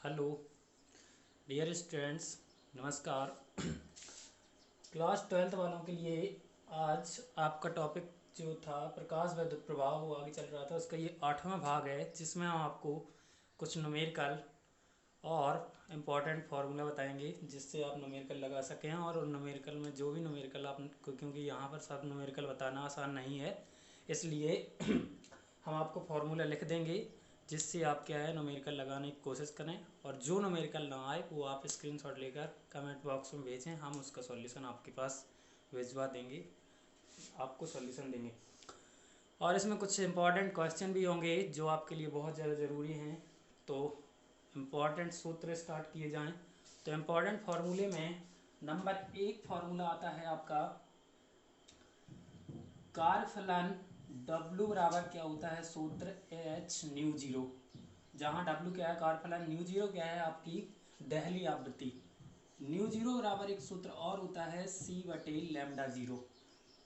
Hello dear students, नमस्कार। Class 12th वालों के लिए आज आपका टॉपिक जो था प्रकाश विद्युत प्रभाव वो आगे चल रहा था, उसका ये 8वां भाग है जिसमें हम आपको कुछ न्यूमेरिकल और इम्पॉर्टेंट फार्मूला बताएंगे जिससे आप न्यूमेरिकल लगा सकें। और न्यूमेरिकल में जो भी न्यूमेरिकल आप, क्योंकि यहाँ पर सब न्यूमेरिकल बताना आसान नहीं है, इसलिए हम आपको फार्मूला लिख देंगे जिससे आप क्या है न्यूमेरिकल लगाने की कोशिश करें। और जो न्यूमेरिकल ना आए वो आप स्क्रीनशॉट लेकर कमेंट बॉक्स में भेजें, हम उसका सॉल्यूशन आपके पास भिजवा देंगे, आपको सॉल्यूशन देंगे। और इसमें कुछ इंपॉर्टेंट क्वेश्चन भी होंगे जो आपके लिए बहुत ज़्यादा ज़रूरी हैं। तो इम्पॉर्टेंट सूत्र स्टार्ट किए जाएं। तो इम्पॉर्टेंट फार्मूले में नंबर 1 फार्मूला आता है आपका कार्यफलन W बराबर क्या होता है, सूत्र H न्यू जीरो। जहाँ W क्या है कार्यफलन, न्यू जीरो क्या है आपकी दहली आवृत्ति। न्यू जीरो बराबर एक सूत्र और होता है C बटे लैम्डा जीरो।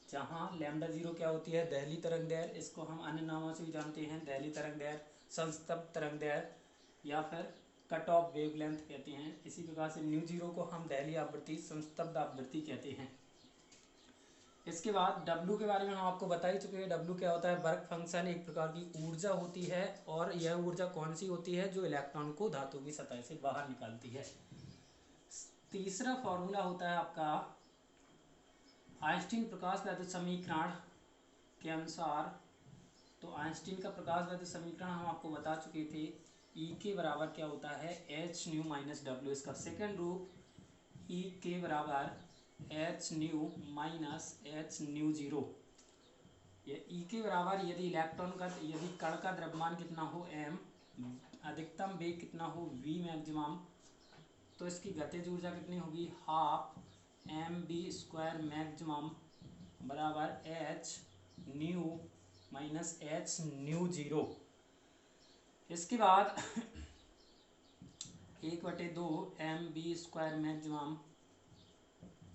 जहाँ लैम्डा जीरो क्या होती है दहली तरंग दैर्घ्य, इसको हम अन्य नामों से भी जानते हैं, दहली तरंग दैर्घ्य, संस्तब्ध तरंग दैर्घ्य या फिर कट ऑफ वेवलेंथ कहते हैं। इसी प्रकार से न्यू जीरो को हम दहली आवृत्ति, संस्तब्ध आवृत्ति कहते हैं। इसके बाद W के बारे में हम आपको बता ही चुके हैं। W क्या होता है, वर्क फंक्शन, एक प्रकार की ऊर्जा होती है। और यह ऊर्जा कौन सी होती है, जो इलेक्ट्रॉन को धातु की सतह से बाहर निकालती है। तीसरा फॉर्मूला होता है आपका आइंस्टीन प्रकाश वैद्युत समीकरण के अनुसार। तो आइंस्टीन का प्रकाश वैद्युत समीकरण हम आपको बता चुके थे। E के बराबर क्या होता है, H न्यू माइनस W। इसका सेकेंड रूप E के बराबर H new minus H mu zero. ये E के बराबर यदि इलेक्ट्रॉन का, यदि कण का द्रव्यमान कितना हो m, अधिकतम वेग कितना हो v मैक्सिमम, तो इसकी गतिज ऊर्जा कितनी होगी, हाफ mv² मैक्सिमम बराबर H new minus H mu zero. इसके बाद 1/2 mv² मैक्सिमम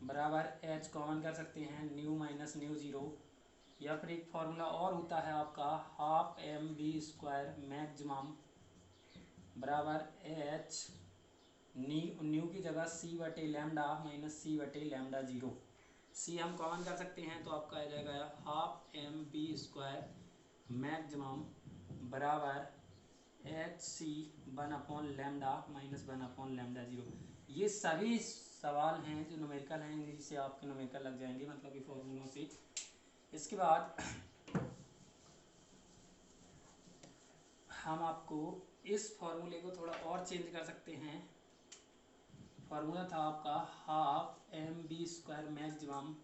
बराबर H कॉमन कर सकते हैं, न्यू माइनस न्यू जीरो। या फिर एक फॉर्मूला और होता है आपका हाफ mv² मैक्सिमम बराबर H न्यू की जगह C बटे लैम्डा माइनस C बटे लैम्डा जीरो। C हम कॉमन कर सकते हैं तो आपका आ जाएगा हाफ mv² मैक्सिमम बराबर HC 1/λ माइनस 1/λ जीरो। ये सभी सवाल हैं जो न्यूमेरिकल हैं, जिससे आपके न्यूमेरिकल लग जाएंगे, मतलब कि फॉर्मूलों से। इसके बाद हम आपको इस फॉर्मूले को थोड़ा और चेंज कर सकते हैं। फॉर्मूला था आपका हाफ mv² मैक्सिमम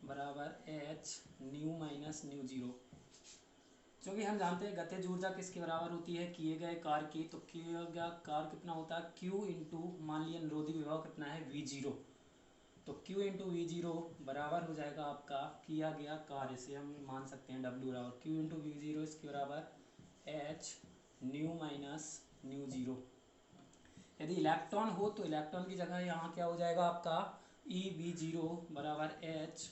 बराबर H new minus mu zero. क्योंकि हम जानते हैं गतिज ऊर्जा किसके बराबर होती है, किए गए कार्य की। तो किया गया कार्य कितना होता है, Q इंटू, मान लिया निरोधी विभव कितना है V0, तो Q इंटू V0 बराबर हो जाएगा आपका किया गया कार्य से हम मान सकते हैं W बराबर Q इंटू V0, इसके बराबर H new minus mu zero. यदि इलेक्ट्रॉन हो तो इलेक्ट्रॉन की जगह यहाँ क्या हो जाएगा आपका EV0 बराबर H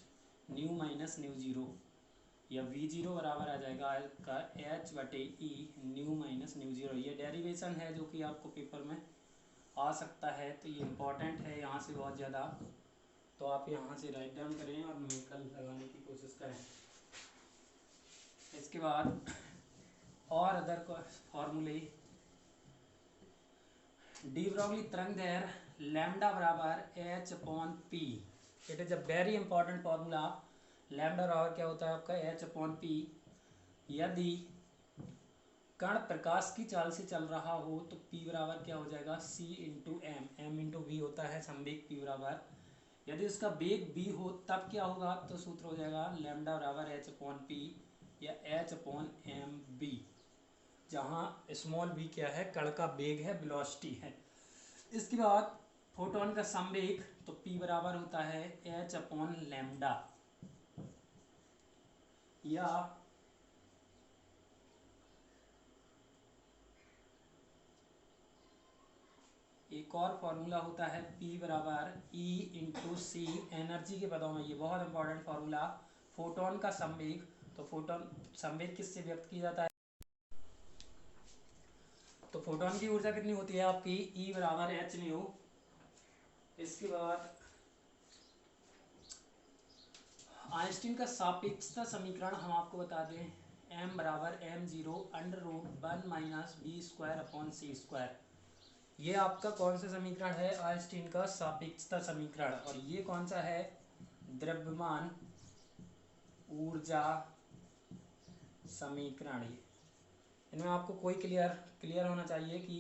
new minus mu zero, या V0 बराबर आ जाएगा आपका H बटे E new minus mu zero. ये डेरिवेशन है जो कि आपको पेपर में आ सकता है, तो ये इम्पॉर्टेंट है यहाँ से बहुत ज़्यादा। तो आप यहाँ से राइट डाउन करें और न्यूमेरिकल लगाने की कोशिश करें। इसके बाद और अदर फॉर्मूले, डी ब्रॉगली तरंग दैर्घ्य लैम्डा बराबर H/P। It is a very important formula. Lambda बराबर क्या होता है आपका H/P। यदि कण प्रकाश की चाल से चल रहा हो तो P बराबर क्या हो जाएगा, C into M, M into V होता है संवेग P बराबर। यदि उसका वेग v हो तब क्या होगा, तो सूत्र हो जाएगा लैम्डा बराबर H/P या H/mv, जहाँ स्मॉल v क्या है, कण का वेग है, वेलोसिटी है। इसके बाद फोटोन का संवेग, तो P बराबर होता है H/λ, या एक और फॉर्मूला होता है P बराबर E इंटू सी, एनर्जी के पदों में। ये बहुत इंपॉर्टेंट फॉर्मूला, फोटोन का संवेग। तो फोटोन संवेग किससे व्यक्त किया जाता है, तो फोटोन की ऊर्जा कितनी होती है आपकी E बराबर एच न्यू। इसके बाद आइंस्टीन का सापेक्षता समीकरण हम आपको बता दें, m बराबर m0 under root 1 minus B square upon C square. ये आपका कौन सा समीकरण है, आइंस्टीन का सापेक्षता समीकरण। और ये कौन सा है, द्रव्यमान ऊर्जा समीकरण। इनमें आपको कोई क्लियर होना चाहिए कि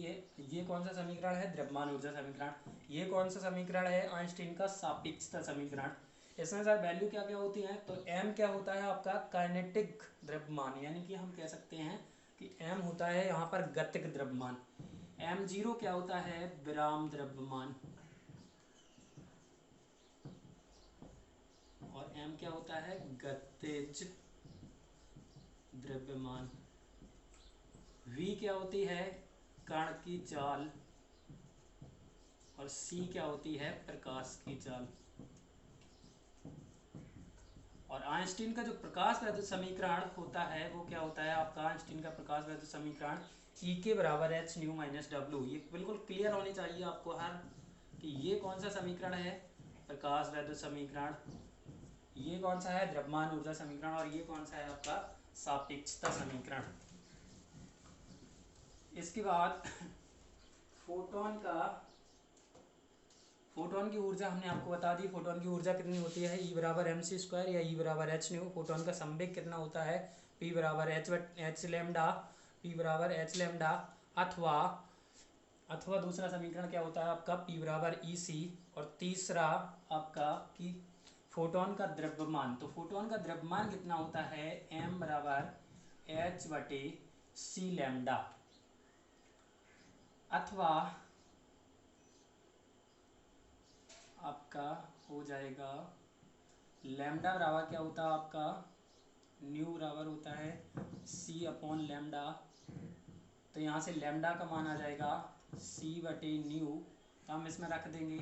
ये कौन सा समीकरण है, द्रव्यमान ऊर्जा समीकरण। ये कौन सा समीकरण है, आइंस्टीन का सापेक्षता समीकरण। इसमें सर वैल्यू क्या क्या होती है, तो m क्या होता है आपका काइनेटिक द्रव्यमान, यानी कि हम कह सकते हैं कि m होता है यहाँ पर गतिक द्रव्यमान। m0 क्या होता है, विराम द्रव्यमान। और m क्या होता है, गतिज द्रव्यमान। v क्या होती है, कण की चाल। और c क्या होती है, प्रकाश की चाल। और आइंस्टीन का जो प्रकाश वैद्युत समीकरण होता है वो क्या होता है आपका, आइंस्टीन का प्रकाश वैद्युत समीकरण E के बराबर एच न्यू माइनस डब्ल्यू। ये बिल्कुल क्लियर होनी चाहिए आपको हर कि ये कौन सा समीकरण है, प्रकाश वैद्युत समीकरण। ये कौन सा है, द्रव्यमान ऊर्जा समीकरण। और ये कौन सा है आपका सापेक्षता समीकरण। इसके बाद फोटोन की ऊर्जा हमने आपको बता दी। फोटोन की ऊर्जा कितनी होती है, E बराबर एम सी स्क्वायर या E बराबर एच न्यू। फोटोन का संवेग कितना होता है, P बराबर एच लैम्डा, P बराबर एच लैम्डा। अथवा दूसरा समीकरण क्या होता है आपका, P बराबर ई सी। और तीसरा आपका कि फोटोन का द्रव्यमान, तो फोटोन का द्रव्यमान कितना होता है, m बराबर एच बटे सी लैम्डा। अथवा आपका हो जाएगा लैम्डा बराबर क्या होता है आपका, न्यू बराबर होता है c अपॉन लैम्डा। तो यहाँ से लैम्डा का मान आ जाएगा c बटे न्यू, तो हम इसमें रख देंगे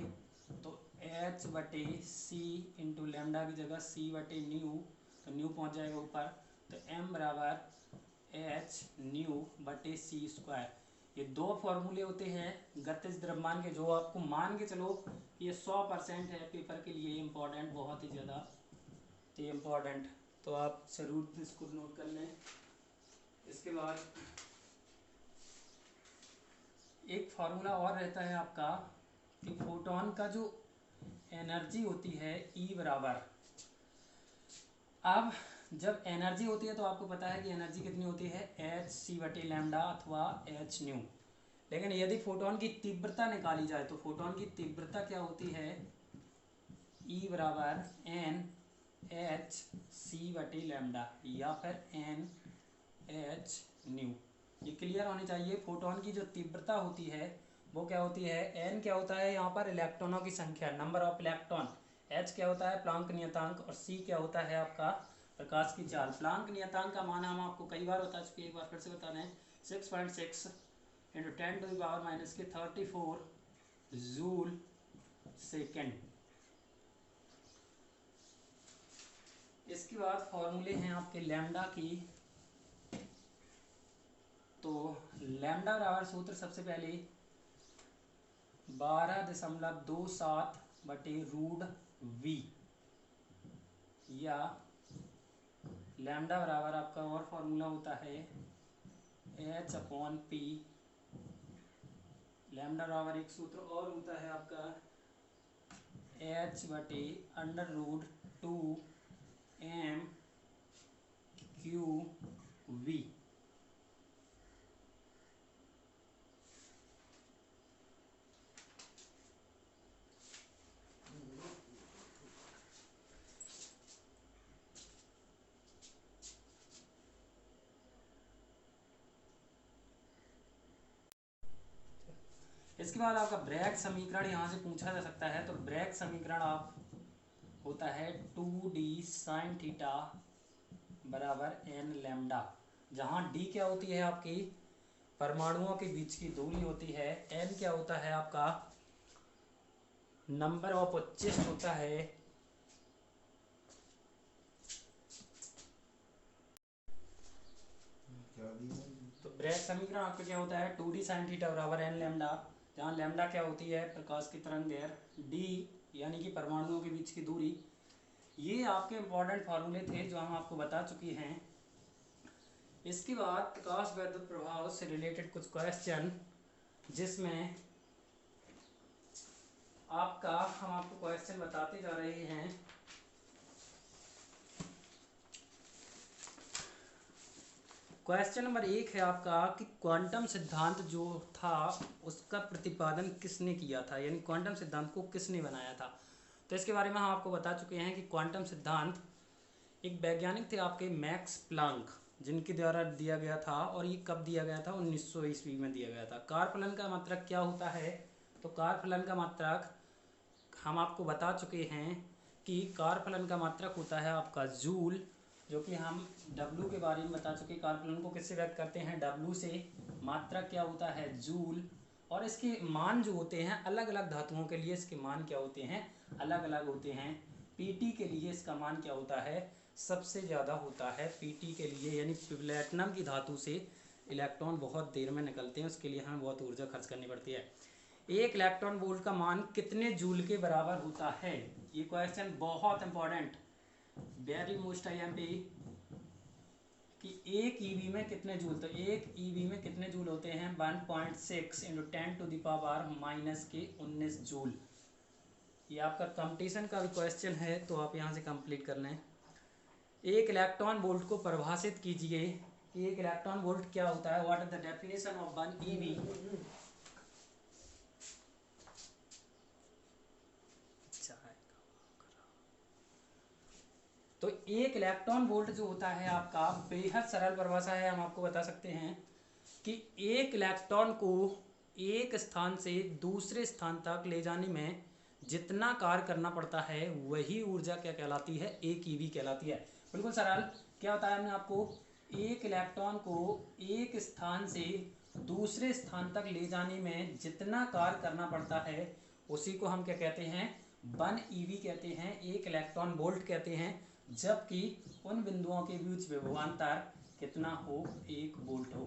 तो h बटे c इंटू लैम्डा की जगह c बटे न्यू, तो न्यू पहुँच जाएगा ऊपर। तो m बराबर h न्यू बटे c स्क्वायर। ये दो फॉर्मूले होते हैं गतिज द्रव्यमान के, जो आपको मान के चलो ये 100% है, पेपर के लिए इम्पोर्टेंट, बहुत ही ज़्यादा इम्पोर्टेंट, तो आप जरूर इसको नोट कर लें। इसके बाद एक फार्मूला और रहता है आपका कि फोटोन का जो एनर्जी होती है E बराबर, अब जब एनर्जी होती है तो आपको पता है कि एनर्जी कितनी होती है, एच सी बटे लैम्डा अथवा एच न्यू। लेकिन यदि फोटोन की तीव्रता निकाली जाए तो फोटोन की तीव्रता क्या होती है, E बराबर एन एच सी बटे लैम्डा या फिर एन एच न्यू। ये क्लियर होनी चाहिए। फोटोन की जो तीव्रता होती है वो क्या होती है, एन क्या होता है यहाँ पर इलेक्ट्रॉनों की संख्या, नंबर ऑफ इलेक्ट्रॉन। एच क्या होता है, प्लांक नियतांक। और सी क्या होता है आपका प्रकाश की चाल। प्लांक नियतांक का मान हम आपको कई बार बता चुके, एक बार फिर से बता दें, 6.6 into 10 to the power minus के 34 जूल सेकेंड। इसके बाद फॉर्मूले हैं आपके लैम्डा की, तो लैम्डा बराबर सूत्र सबसे पहले 12.27 बटे रूट वी, या लैम्डा बराबर आपका और फॉर्मूला होता है एच अपॉन पी। लैम्डा बराबर एक सूत्र और होता है आपका एच बटे under root 2 M Q V. इसके बाद आपका ब्रैग समीकरण यहाँ से पूछा जा सकता है। तो ब्रैग समीकरण आप होता है 2d साइन थीटा बराबर n लैम्डा, जहाँ d क्या होती है आपकी परमाणुओं के बीच की दूरी होती है, n क्या होता है आपका नंबर ऑफ उच्चिष्ट होता है, तो ब्रैग समीकरण आपका क्या होता है 2d sin थीटा बराबर n लैम्डा, जहाँ लैम्डा क्या होती है प्रकाश की तरंग दैर्घ्य, d यानी कि परमाणुओं के बीच की दूरी। ये आपके इम्पोर्टेंट फार्मूले थे जो हम आपको बता चुके हैं। इसके बाद प्रकाश वैद्युत प्रभाव से रिलेटेड कुछ क्वेश्चन, जिसमें हम आपको क्वेश्चन बताते जा रहे हैं। क्वेश्चन नंबर 1 है आपका कि क्वांटम सिद्धांत जो था उसका प्रतिपादन किसने किया था, यानी क्वांटम सिद्धांत को किसने बनाया था। तो इसके बारे में हम आपको बता चुके हैं कि क्वांटम सिद्धांत एक वैज्ञानिक थे आपके मैक्स प्लांक, जिनके द्वारा दिया गया था। और ये कब दिया गया था 1900 ईस्वी में दिया गया था। कार्य का मात्रक क्या होता है, तो कार्य का मात्रक हम आपको बता चुके हैं कि कार्य का मात्रक होता है आपका जूल, जो कि हम W के बारे में बता चुके। कार्य को किससे व्यक्त करते हैं, W से। मात्रक क्या होता है जूल। और इसके मान जो होते हैं अलग अलग धातुओं के लिए इसके मान क्या होते हैं, अलग अलग होते हैं। Pt के लिए इसका मान क्या होता है, सबसे ज़्यादा होता है Pt के लिए, यानी प्लेटिनम की धातु से इलेक्ट्रॉन बहुत देर में निकलते हैं, उसके लिए हमें बहुत ऊर्जा खर्च करनी पड़ती है। 1 इलेक्ट्रॉन वोल्ट का मान कितने जूल के बराबर होता है, ये क्वेश्चन बहुत इंपॉर्टेंट, वेरी मोस्ट IMP, कि 1 ईवी में कितने जूल, तो 1 ईवी में कितने जूल होते हैं 1.6 इंटू 10⁻⁻⁻19 जूल। ये आपका कंपटीशन का भी क्वेश्चन है, तो आप यहाँ से कंप्लीट कर लें। 1 इलेक्ट्रॉन वोल्ट को परिभाषित कीजिए। 1 इलेक्ट्रॉन वोल्ट क्या होता है, what is the definition of 1 EV. तो 1 इलेक्ट्रॉन वोल्ट जो होता है आपका, बेहद सरल परिभाषा है, हम आपको बता सकते हैं कि 1 इलेक्ट्रॉन को एक स्थान से दूसरे स्थान तक ले जाने में जितना कार्य करना पड़ता है वही ऊर्जा क्या कहलाती है, 1 ईवी कहलाती है। बिल्कुल सरल। क्या बताया हमने आपको, 1 इलेक्ट्रॉन को एक स्थान से दूसरे स्थान तक ले जाने में जितना कार्य करना पड़ता है उसी को हम क्या कहते हैं, 1 ईवी कहते हैं, 1 इलेक्ट्रॉन वोल्ट कहते हैं। जबकि उन बिंदुओं के बीच विभवांतर कितना हो, 1 वोल्ट हो।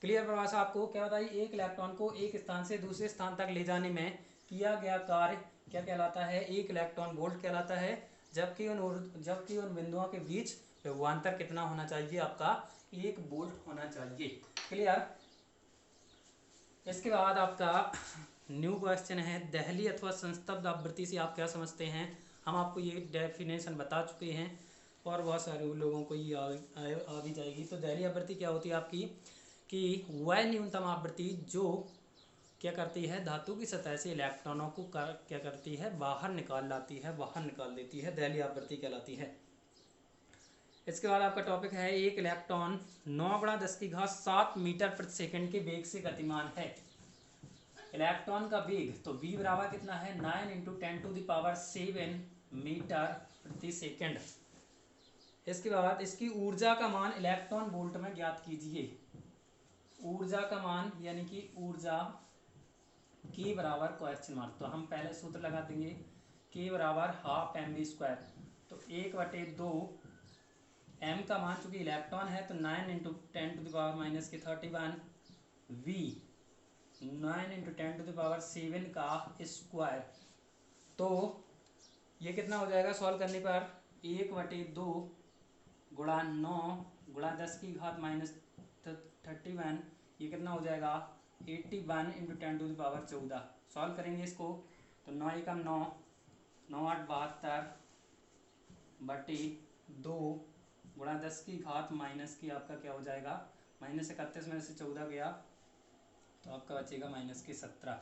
क्लियर परिभाषा आपको क्या बताई, 1 इलेक्ट्रॉन को एक स्थान से दूसरे स्थान तक ले जाने में किया गया कार्य क्या कहलाता है, 1 इलेक्ट्रॉन वोल्ट कहलाता है। जबकि उन बिंदुओं के बीच विभवांतर कितना होना चाहिए, आपका 1 वोल्ट होना चाहिए। क्लियर। इसके बाद आपका न्यू क्वेश्चन है, दहली अथवा संस्तब्ध आवृत्ति से आप क्या समझते हैं। हम आपको ये डेफिनेशन बता चुके हैं और बहुत सारे लोगों को ये आ भी जाएगी। तो दहली आवृत्ति क्या होती है आपकी, कि वह न्यूनतम आवृत्ति जो क्या करती है, धातु की सतह से इलेक्ट्रॉनों को क्या करती है, बाहर निकाल लाती है, बाहर निकाल देती है, दहली आवृत्ति कहलाती है। इसके बाद आपका टॉपिक है, एक इलेक्ट्रॉन 9×10⁷ मीटर प्रति सेकंड के वेग से गतिमान है। इलेक्ट्रॉन का वेग, तो v बराबर कितना है 9 × 10⁷ मीटर प्रति सेकंड। इसके बाद इसकी ऊर्जा का मान इलेक्ट्रॉन वोल्ट में ज्ञात कीजिए। ऊर्जा का मान यानी कि ऊर्जा K बराबर क्वेश्चन मार्क, तो हम पहले सूत्र लगा देंगे, K बराबर 12 mv²। तो 1/2 m का मान चूंकि इलेक्ट्रॉन है तो 9 × 10⁻⁻31 v 9 × 10⁻7 का स्क्वायर। तो ये कितना हो जाएगा सॉल्व करने पर, 1/2 गुणा 9 गुणा 10⁻31, ये कितना हो जाएगा 81 × 10⁻14। सॉल्व करेंगे इसको तो 9 एकम 9, 9×8 = 2 गुणा 10⁻⁻की आपका क्या हो जाएगा -31 में से 14 गया तो आपका बचेगा -17।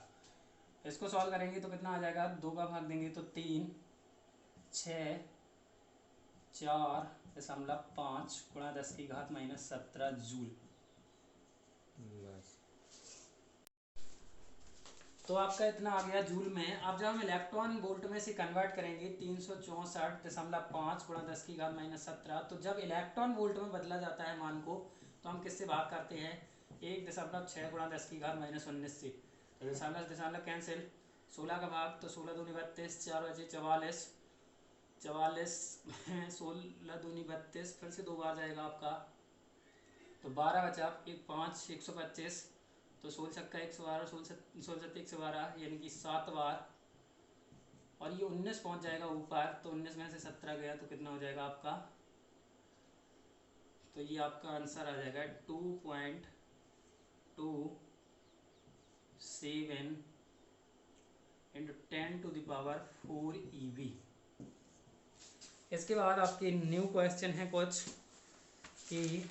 इसको सॉल्व करेंगे तो कितना आ जाएगा, 2 का भाग देंगे तो 3, 6, 4.5 गुणा 10⁻⁻17 जूल। तो आपका इतना आ गया जूल में। अब जब हम इलेक्ट्रॉन वोल्ट में से कन्वर्ट करेंगे 364.5 गुणा 10⁻⁻17, तो जब इलेक्ट्रॉन वोल्ट में बदला जाता है मान को तो हम किससे भाग करते हैं, 1.6 गुणा 10⁻⁻19 से। तो दशमलव कैंसिल, 16 का भाग तो 16 दूनी 32, 4 बचे 44, 16 दूनी 32, फिर से 2 बार जाएगा आपका तो 12 बचा, एक 5 125, तो 16 छक्का 112, 16 सत्ते 112, यानी कि 7 बार, और ये 19 पहुंच जाएगा ऊपर, तो 19 में से 17 गया तो कितना हो जाएगा आपका, तो ये आपका आंसर आ जाएगा 2.27 इंटू 10⁴ EV। इसके बाद आपके न्यू क्वेश्चन है कुछ कि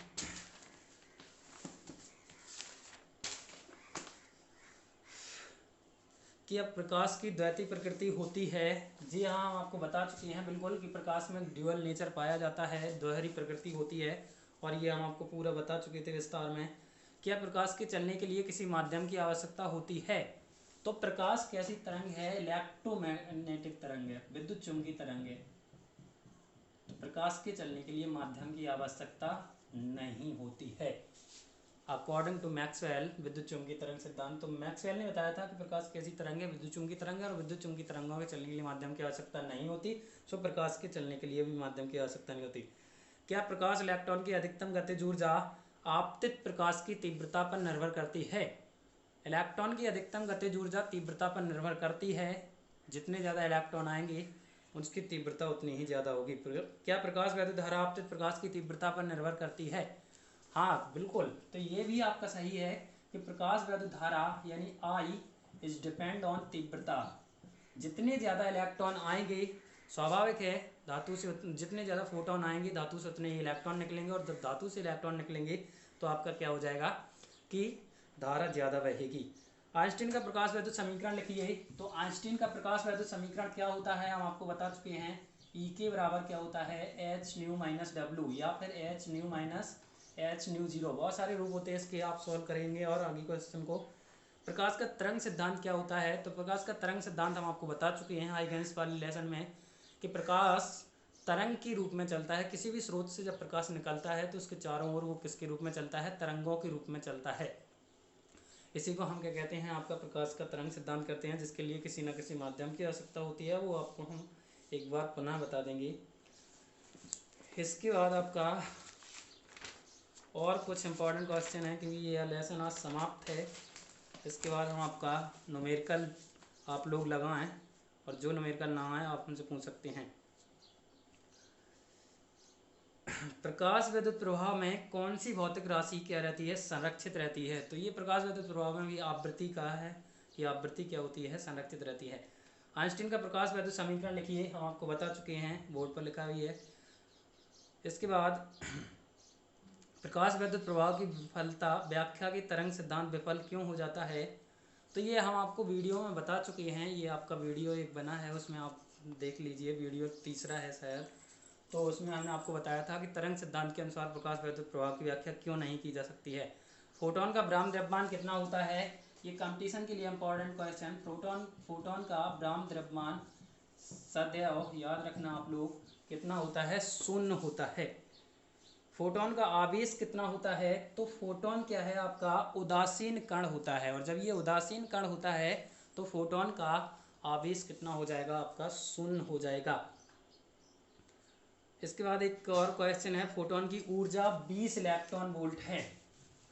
अब प्रकाश की द्वैती प्रकृति होती है। जी हाँ, हम आपको बता चुके हैं बिल्कुल कि प्रकाश में ड्यूअल नेचर पाया जाता है, दोहरी प्रकृति होती है, और ये हम आपको पूरा बता चुके थे विस्तार में। क्या प्रकाश के चलने के लिए किसी माध्यम की आवश्यकता होती है? तो प्रकाश कैसी तरंग है? इलेक्ट्रोमैग्नेटिक तरंग है, विद्युत चुंबकीय तरंग है। तो प्रकाश के चलने के लिए माध्यम की आवश्यकता नहीं होती है अकॉर्डिंग टू मैक्सवेल विद्युत चुंबकीय तरंग सिद्धांत। तो मैक्सवेल ने बताया था कि प्रकाश कैसी तरंग है? विद्युत चुंबकीय तरंग है, और विद्युत चुंबकीय तरंगों के चलने के लिए माध्यम की आवश्यकता नहीं होती। सो प्रकाश के चलने के लिए भी माध्यम की आवश्यकता नहीं होती। क्या प्रकाश इलेक्ट्रॉन की अधिकतम गतिज ऊर्जा आपतित प्रकाश की तीव्रता पर निर्भर करती है? इलेक्ट्रॉन की अधिकतम गतिज ऊर्जा तीव्रता पर निर्भर करती है। जितने ज़्यादा इलेक्ट्रॉन आएंगे उसकी तीव्रता उतनी ही ज़्यादा होगी। क्या प्रकाश वैद्युत धारा आपतित प्रकाश की तीव्रता पर निर्भर करती है? हाँ बिल्कुल। तो ये भी आपका सही है कि प्रकाश वैद्युत धारा यानी आई इज डिपेंड ऑन तीव्रता। जितने ज़्यादा इलेक्ट्रॉन आएंगे, स्वाभाविक है धातु से जितने ज़्यादा फोटोन आएंगे धातु से उतने ही इलेक्ट्रॉन निकलेंगे, और जब धातु से इलेक्ट्रॉन निकलेंगे तो आपका क्या हो जाएगा कि धारा ज़्यादा बहेगी। आइंस्टीन का प्रकाश वैद्युत समीकरण लिखिए। तो आइंस्टीन का प्रकाश वैद्युत समीकरण क्या होता है, हम आपको बता चुके हैं। ई के बराबर क्या होता है, एच न्यू माइनस डब्ल्यू, या फिर H new minus H mu zero. बहुत सारे रूप होते हैं इसके, आप सॉल्व करेंगे और आगे क्वेश्चन को। प्रकाश का तरंग सिद्धांत क्या होता है? तो प्रकाश का तरंग सिद्धांत हम आपको बता चुके हैं हाइगेंस वाले लेसन में कि प्रकाश तरंग के रूप में चलता है। किसी भी स्रोत से जब प्रकाश निकलता है तो उसके चारों ओर वो किसके रूप में चलता है? तरंगों के रूप में चलता है। इसी को हम क्या कहते हैं? आपका प्रकाश का तरंग सिद्धांत करते हैं, जिसके लिए किसी न किसी माध्यम की आवश्यकता होती है। वो आपको हम एक बार पुनः बता देंगे। इसके बाद आपका और कुछ इम्पोर्टेंट क्वेश्चन है क्योंकि ये लेसन आज समाप्त है। इसके बाद हम आपका न्यूमेरिकल आप लोग लगाएं, और जो न्यूमेरिकल ना आए आप हमसे पूछ सकते हैं। प्रकाश विद्युत प्रवाह में कौन सी भौतिक राशि क्या रहती है? संरक्षित रहती है। तो ये प्रकाश विद्युत प्रवाह में भी आवृत्ति का है। ये आवृत्ति क्या होती है? संरक्षित रहती है। आइंस्टीन का प्रकाश वैद्युत समीकरण लिखिए, हम आपको बता चुके हैं, बोर्ड पर लिखा हुई है। इसके बाद प्रकाश वैद्युत प्रवाह की विफलता व्याख्या की तरंग सिद्धांत विफल क्यों हो जाता है? तो ये हम आपको वीडियो में बता चुके हैं। ये आपका वीडियो एक बना है, उसमें आप देख लीजिए, वीडियो तीसरा है शायद। तो उसमें हमने आपको बताया था कि तरंग सिद्धांत के अनुसार प्रकाश वैद्युत प्रवाह की व्याख्या क्यों नहीं की जा सकती है। फोटोन का ब्राह्म द्रव्यमान कितना होता है? ये कंपटीशन के लिए इंपॉर्टेंट क्वेश्चन। फोटोन का ब्राह्म द्रव्यमान सदैव याद रखना आप लोग कितना होता है? 0 होता है। फोटोन का आवेश कितना होता है? तो फोटोन क्या है? आपका उदासीन कण होता है, और जब ये उदासीन कण होता है तो फोटोन का आवेश कितना हो जाएगा? आपका 0 हो जाएगा। इसके बाद एक और क्वेश्चन है, फोटोन की ऊर्जा 20 इलेक्ट्रॉन वोल्ट है।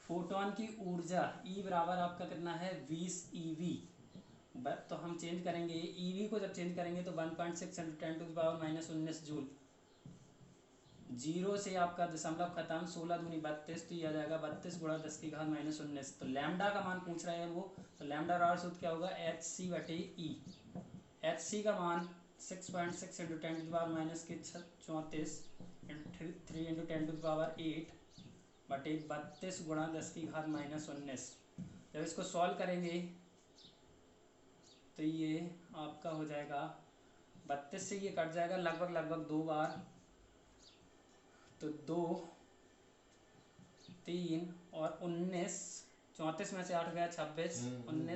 फोटोन की ऊर्जा E बराबर आपका कितना है? 20 EV। तो हम चेंज करेंगे EV को, जब चेंज करेंगे तो 1.6 × 10⁻⁻19 जूल। 0 से आपका दशमलव खत्म, 16 दूनी 32, तो ये आ जाएगा 32 × 10⁻⁻19। तो लैम्डा का मान पूछ रहे हैं वो, तो लैम्डा का सूत्र क्या होगा? hc/E। hc का मान 6.6 × 10⁻⁻34 3 × 10⁸ बटे 32 × 10⁻⁻19। जब इसको सॉल्व करेंगे तो ये आपका हो जाएगा 32 से ये कट जाएगा लगभग 2 बार, तो 2 3 और 19, 34 में से 8 गया 26, 19